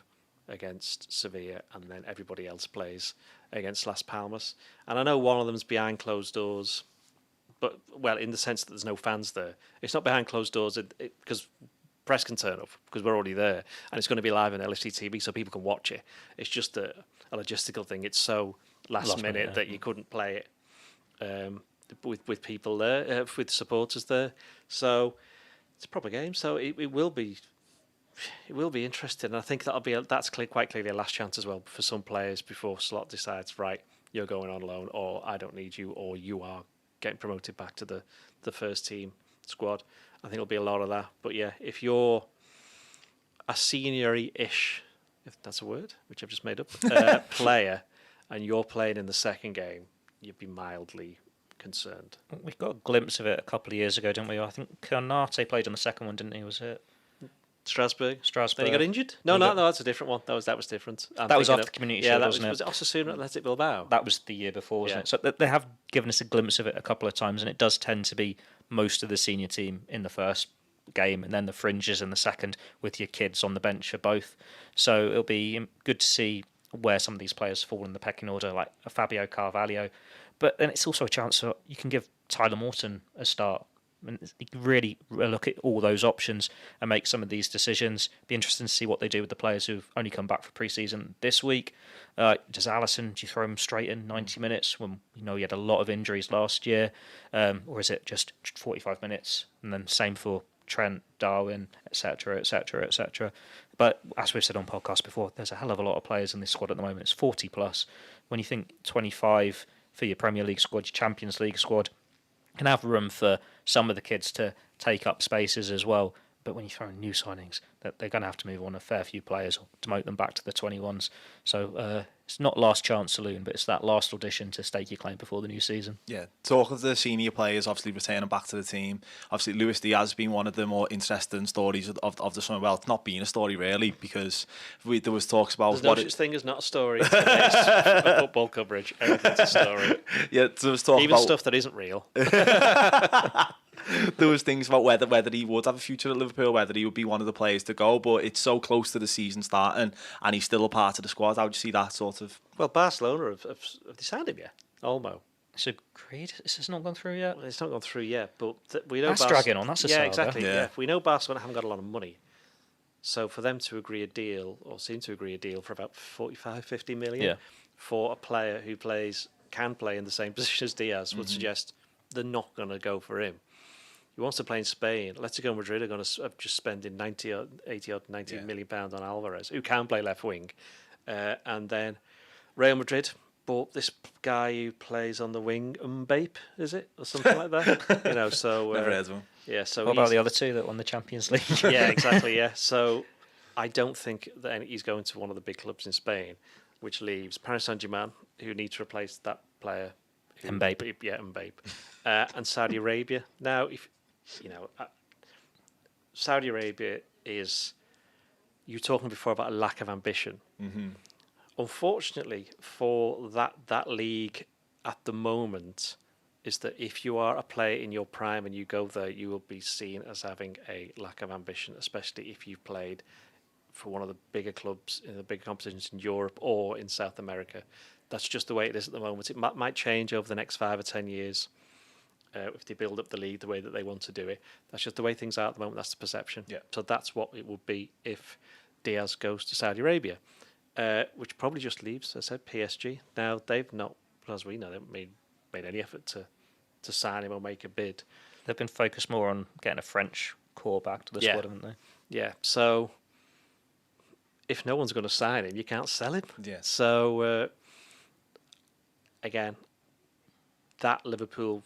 against Sevilla, and then everybody else plays against Las Palmas. And I know one of them's behind closed doors, but well, in the sense that there's no fans there. It's not behind closed doors because press can turn up because we're already there, and it's going to be live on LFC TV so people can watch it. It's just a logistical thing. It's so last minute that you couldn't play it with people there, with supporters there. So it's a proper game. So it will be interesting. And I think that's quite clearly a last chance as well for some players before Slot decides, right, you're going on loan, or I don't need you, or you are getting promoted back to the first team squad. I think it'll be a lot of that. But yeah, if you're a seniory-ish, if that's a word, which I've just made up, player, and you're playing in the second game, you'd be mildly concerned. We got a glimpse of it a couple of years ago, didn't we? I think Karnate played on the second one, didn't he? Was it Strasbourg? Strasbourg. Then he got injured? No, that's a different one. That was different. That was after the Community Shield, wasn't it? Was it Osasuna Athletic Bilbao? That was the year before, wasn't it? So they have given us a glimpse of it a couple of times, and it does tend to be most of the senior team in the first game and then the fringes in the second with your kids on the bench for both. So it'll be good to see where some of these players fall in the pecking order, like a Fabio Carvalho. But then it's also a chance that you can give Tyler Morton a start. And you can really look at all those options and make some of these decisions. Be interesting to see what they do with the players who've only come back for pre-season this week. Does Alisson, do you throw him straight in 90 minutes when you know he had a lot of injuries last year? Or is it just 45 minutes? And then same for Trent, Darwin, etc., etc., etc. But as we've said on podcasts before, there's a hell of a lot of players in this squad at the moment. It's 40 plus. When you think 25 for your Premier League squad, your Champions League squad, can have room for some of the kids to take up spaces as well. But when you throw in new signings, that they're going to have to move on a fair few players or demote them back to the 21s. So it's not last chance saloon, but it's that last audition to stake your claim before the new season. Yeah, talk of the senior players obviously returning back to the team. Obviously, Luis Diaz has been one of the more interesting stories of the summer. Well, it's not been a story really, because there was talks about there's no such thing as not a story. It's football coverage, everything's a story. Yeah, there was talk even about stuff that isn't real. There was things about whether he would have a future at Liverpool, whether he would be one of the players to go, but it's so close to the season starting and he's still a part of the squad. How would you see that sort of? Well, Barcelona have they signed him yet? Olmo. It's agreed. It's not gone through yet. Well, it's not gone through yet, but we know that's dragging on. That's a saga. Exactly. Yeah, we know Barcelona haven't got a lot of money, so for them to agree a deal or seem to agree a deal for about 45-50 million for a player who can play in the same position as Diaz would suggest they're not going to go for him. He wants to play in Spain. Atletico Madrid are going to just spending 90 million pounds on Alvarez, who can play left wing, and then Real Madrid bought this guy who plays on the wing, Mbappe, is it, or something like that? So never heard of him. Yeah. So what about the other two that won the Champions League? Yeah, exactly. Yeah. So I don't think that he's going to one of the big clubs in Spain, which leaves Paris Saint-Germain, who need to replace that player. Mbappe. Yeah, Mbappe. And Saudi Arabia. Now, if Saudi Arabia is, you were talking before about a lack of ambition. Mm-hmm. Unfortunately, for that league at the moment, is that if you are a player in your prime and you go there, you will be seen as having a lack of ambition, especially if you've played for one of the bigger clubs in the bigger competitions in Europe or in South America. That's just the way it is at the moment. It might change over the next 5 or 10 years if they build up the league the way that they want to do it. That's just the way things are at the moment. That's the perception. Yeah. So that's what it would be if Diaz goes to Saudi Arabia, which probably just leaves, as I said, PSG. Now, they've not, as we know, they haven't made any effort to sign him or make a bid. They've been focused more on getting a French core back to the squad, haven't they? Yeah, so if no one's going to sign him, you can't sell him. Yeah. So, again, that Liverpool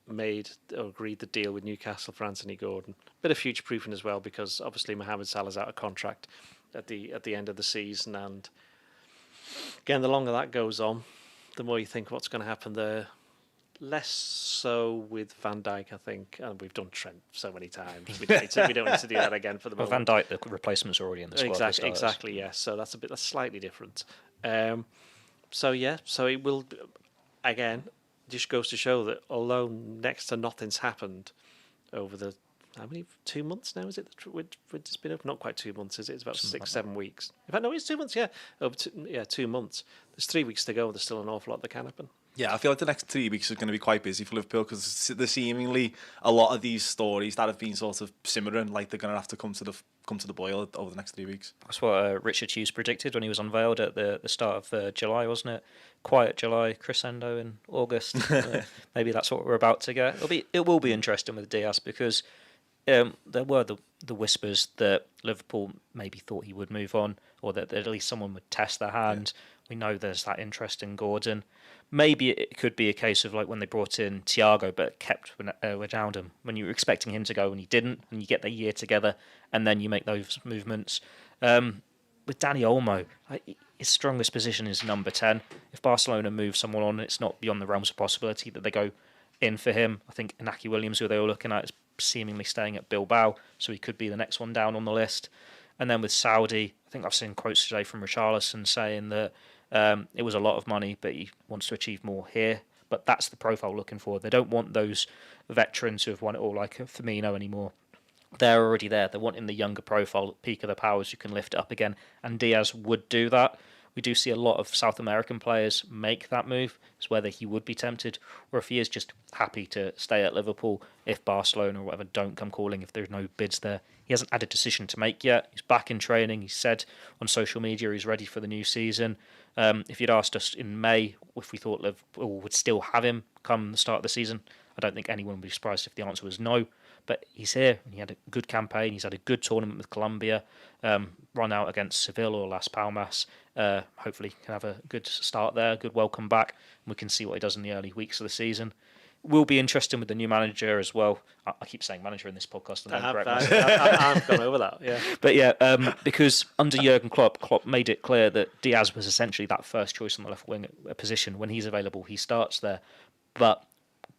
made or agreed the deal with Newcastle for Anthony Gordon. Bit of future proofing as well, because obviously Mohamed Salah's out of contract at the end of the season, and again, the longer that goes on, the more you think what's going to happen there. Less so with Van Dijk, I think, and we've done Trent so many times. We don't need to do that again for the moment. Van Dijk, the replacements are already in the squad. Exactly. Yes. So that's slightly different. So it will again. Just goes to show that although next to nothing's happened over the 2 months now, is it? It's been up, not quite 2 months, is it? It's about 6-7 weeks. In fact, no, it's 2 months. Yeah, over 2 months. There's 3 weeks to go. There's still an awful lot that can happen. Yeah, I feel like the next 3 weeks are going to be quite busy for Liverpool, because there's seemingly a lot of these stories that have been sort of simmering, like they're going to have to come to the boil over the next 3 weeks. That's what Richard Hughes predicted when he was unveiled at the start of July, wasn't it? Quiet July, Crescendo in August. Maybe that's what we're about to get. It will be interesting with Diaz, because there were the whispers that Liverpool maybe thought he would move on, or that at least someone would test their hand. Yeah. We know there's that interest in Gordon. Maybe it could be a case of like when they brought in Thiago but kept Wijnaldum, when you were expecting him to go and he didn't, and you get the year together and then you make those movements. With Dani Olmo, his strongest position is number 10. If Barcelona move someone on, it's not beyond the realms of possibility that they go in for him. I think Inaki Williams, who they were looking at, is seemingly staying at Bilbao, so he could be the next one down on the list. And then with Saudi, I think I've seen quotes today from Richarlison saying that it was a lot of money, but he wants to achieve more here. But that's the profile looking for. They don't want those veterans who have won it all like Firmino anymore. They're already there. They're wanting the younger profile, peak of their powers, who can lift it up again. And Diaz would do that. We do see a lot of South American players make that move. It's whether he would be tempted, or if he is just happy to stay at Liverpool if Barcelona or whatever don't come calling, if there's no bids there. He hasn't had a decision to make yet. He's back in training. He said on social media he's ready for the new season. If you'd asked us in May if we thought Liverpool would still have him come the start of the season, I don't think anyone would be surprised if the answer was no. But he's here, and he had a good campaign. He's had a good tournament with Colombia, run out against Seville or Las Palmas. Hopefully can have a good start there, good welcome back, and we can see what he does in the early weeks of the season. Will be interesting with the new manager as well. I keep saying manager in this podcast. I've gone over that, yeah. But yeah, because under Jurgen Klopp made it clear that Diaz was essentially that first choice on the left wing position. When he's available, he starts there. But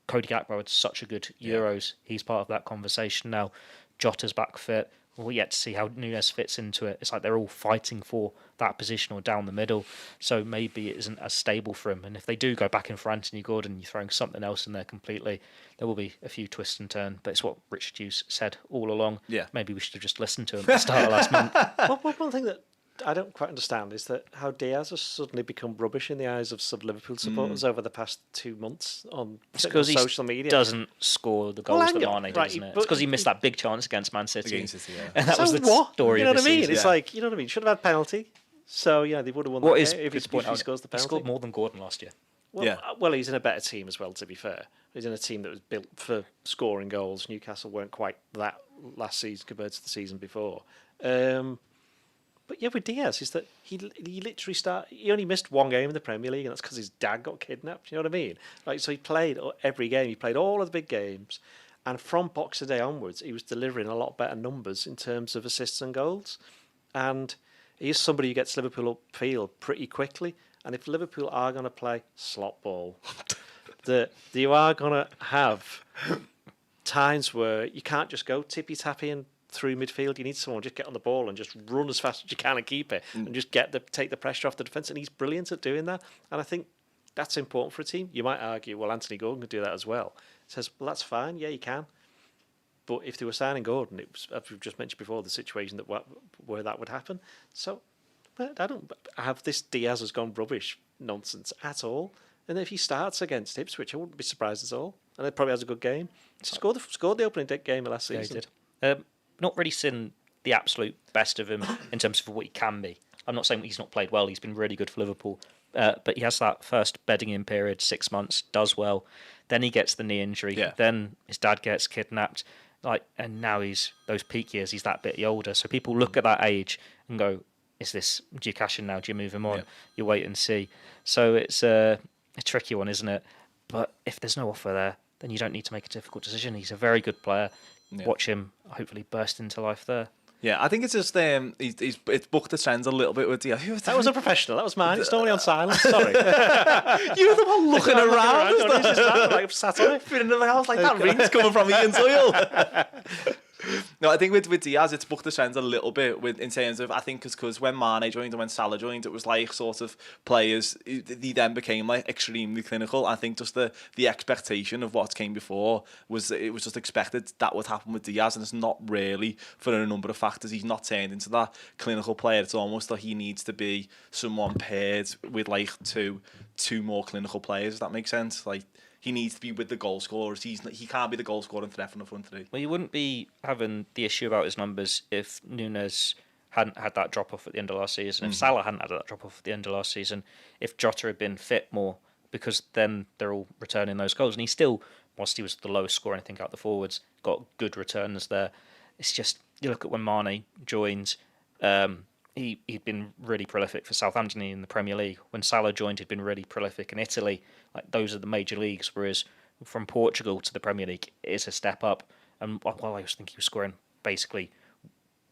Cody Gakpo had such a good Euros. He's part of that conversation now. Jota's back fit. We'll yet to see how Nunez fits into it. It's like they're all fighting for that position or down the middle. So maybe it isn't as stable for him. And if they do go back in for Anthony Gordon, you're throwing something else in there completely, there will be a few twists and turns. But it's what Richard Hughes said all along. Yeah. Maybe we should have just listened to him at the start of last month. One thing that I don't quite understand is that how Diaz has suddenly become rubbish in the eyes of some Liverpool supporters over the past 2 months on social media. He doesn't score the goals that Mane did, isn't it? It's because he missed that big chance against Man City. And that was the story of the season. You know what I mean? It's like, you know what I mean? Should have had penalty. So, yeah, they would have won that game if he scores the penalty. He scored more than Gordon last year. Well, he's in a better team as well, to be fair. He's in a team that was built for scoring goals. Newcastle weren't quite that last season compared to the season before. But yeah, with Diaz, is that he literally he only missed one game in the Premier League, and that's because his dad got kidnapped. You know what I mean? Like, so he played every game. He played all of the big games, and from Boxing Day onwards, he was delivering a lot better numbers in terms of assists and goals. And he is somebody who gets Liverpool upfield pretty quickly. And if Liverpool are going to play slot ball, that you are going to have times where you can't just go tippy tappy and through midfield. You need someone to just get on the ball and just run as fast as you can and keep it, and just take the pressure off the defence. And he's brilliant at doing that. And I think that's important for a team. You might argue, well, Anthony Gordon can do that as well. It says, well, that's fine. Yeah, you can. But if they were signing Gordon, it was, as we've just mentioned before, the situation where that would happen. So I don't have this Diaz has gone rubbish nonsense at all. And if he starts against Ipswich, I wouldn't be surprised at all. And it probably has a good game. He scored the opening game of last season. Yeah, he did. Not really seen the absolute best of him in terms of what he can be. I'm not saying he's not played well. He's been really good for Liverpool. But he has that first bedding in period, 6 months, does well. Then he gets the knee injury. Yeah. Then his dad gets kidnapped. And now he's those peak years. He's that bit older. So people look at that age and go, do you cash in now? Do you move him on? Yeah. You wait and see. So it's a tricky one, isn't it? But if there's no offer there, then you don't need to make a difficult decision. He's a very good player. Yeah. Watch him hopefully burst into life there. Yeah, I think it's just it's bucked the trends a little bit with Diaz. That was a professional. That was mine. It's normally on silence. Sorry. You're the one looking around. Like sat on it. Feeling in the house like that ring's coming from Ian Doyle. No, I think with Diaz, it's bucked the trends a little bit in terms of, I think, because when Mane joined and when Salah joined, it was like sort of players, they then became like extremely clinical. I think just the expectation of what came before was just expected that would happen with Diaz, and it's not really for a number of factors. He's not turned into that clinical player. It's almost like he needs to be someone paired with like two more clinical players. Does that make sense? Like, he needs to be with the goal scorers. He can't be the goal scoring threat from the front three. Well, you wouldn't be having the issue about his numbers if Núñez hadn't had that drop off at the end of last season. If Salah hadn't had that drop off at the end of last season. If Jota had been fit more, because then they're all returning those goals. And he still, whilst he was the lowest scorer, I think, out the forwards, got good returns there. It's just, you look at when Mane joined, he'd been really prolific for Southampton in the Premier League. When Salah joined, he'd been really prolific in Italy. Like, those are the major leagues, whereas from Portugal to the Premier League, it is a step up. And I was thinking he was scoring basically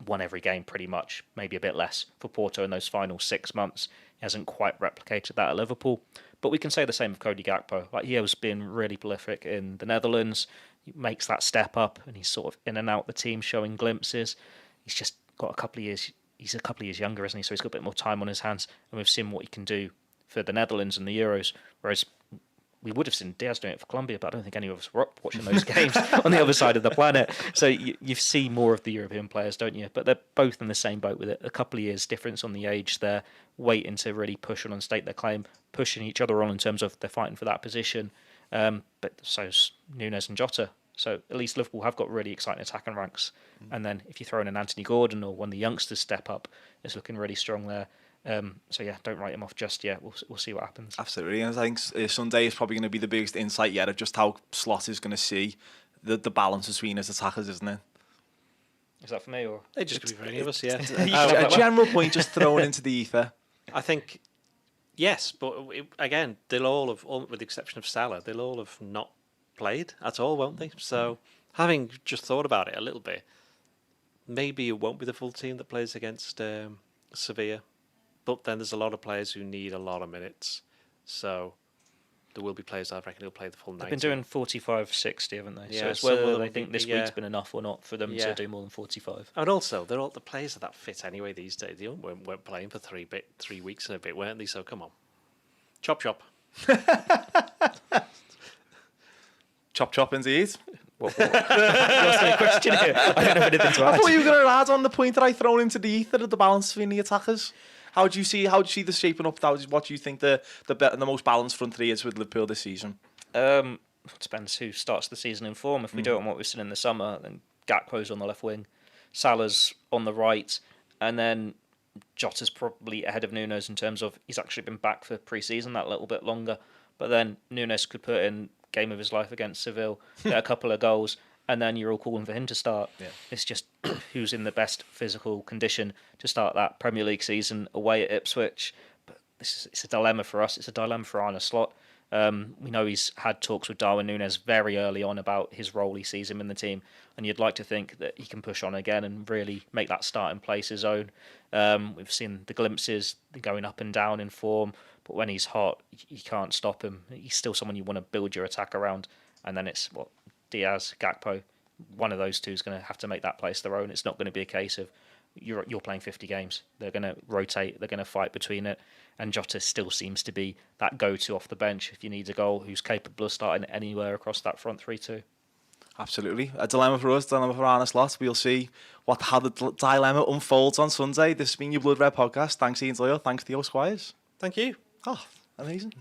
one every game pretty much, maybe a bit less for Porto in those final 6 months. He hasn't quite replicated that at Liverpool. But we can say the same of Cody Gakpo. Like, he has been really prolific in the Netherlands. He makes that step up and he's sort of in and out the team, showing glimpses. He's just got a couple of years. He's a couple of years younger, isn't he? So he's got a bit more time on his hands. And we've seen what he can do for the Netherlands and the Euros. Whereas we would have seen Diaz doing it for Colombia, but I don't think any of us were up watching those games on the other side of the planet. So you see more of the European players, don't you? But they're both in the same boat with it. A couple of years difference on the age there, waiting to really push on and state their claim, pushing each other on in terms of they're fighting for that position. But so's Núñez and Jota. So at least Liverpool have got really exciting attacking ranks. And then if you throw in an Anthony Gordon or one of the youngsters step up, it's looking really strong there. So yeah, don't write him off just yet. We'll see what happens. Absolutely, and I think Sunday is probably going to be the biggest insight yet of just how Slot is going to see the balance between his attackers, isn't it? Is that for me or? They just could be for any of us, yeah. A general point just thrown into the ether. I think yes, but again, they'll all have, with the exception of Salah, they'll all have not played at all, won't they? So having just thought about it a little bit, maybe it won't be the full team that plays against Sevilla. But then there's a lot of players who need a lot of minutes. So there will be players I reckon who'll play the full 90. They've been doing 45, 60, haven't they? Yeah, so it's some of whether them they will think be- this yeah. week's been enough or not for them to do more than 45. And also, they're all the players are that fit anyway these days. They weren't playing for 3 weeks and a bit, weren't they? So come on. Chop chop. Chop indeed. What's the question here? I don't know anything to I add. thought you were going to add on the point that I thrown into the ether of the balance between the attackers. How do you see this shaping up? What do you think the most balanced front three is with Liverpool this season? It depends who starts the season in form. If we do it on what we've seen in the summer, then Gakpo's on the left wing, Salah's on the right, and then Jota's probably ahead of Núñez in terms of he's actually been back for pre-season that little bit longer. But then Núñez could put in game of his life against Seville, get a couple of goals, and then you're all calling for him to start. Yeah. It's just who's in the best physical condition to start that Premier League season away at Ipswich. But it's a dilemma for us. It's a dilemma for Arne Slot. We know he's had talks with Darwin Núñez very early on about his role. He sees him in the team, and you'd like to think that he can push on again and really make that starting place his own. We've seen the glimpses going up and down in form, but when he's hot, you can't stop him. He's still someone you want to build your attack around, and then it's Diaz, Gakpo. One of those two is going to have to make that place their own. It's not going to be a case of you're playing 50 games. They're going to rotate. They're going to fight between it. And Jota still seems to be that go-to off the bench if you need a goal, who's capable of starting anywhere across that front three too. Absolutely. A dilemma for us, dilemma for Arne Slot. We'll see how the dilemma unfolds on Sunday. This has been your Blood Red podcast. Thanks, Ian Doyle. Thanks, Theo Squires. Thank you. Oh, amazing.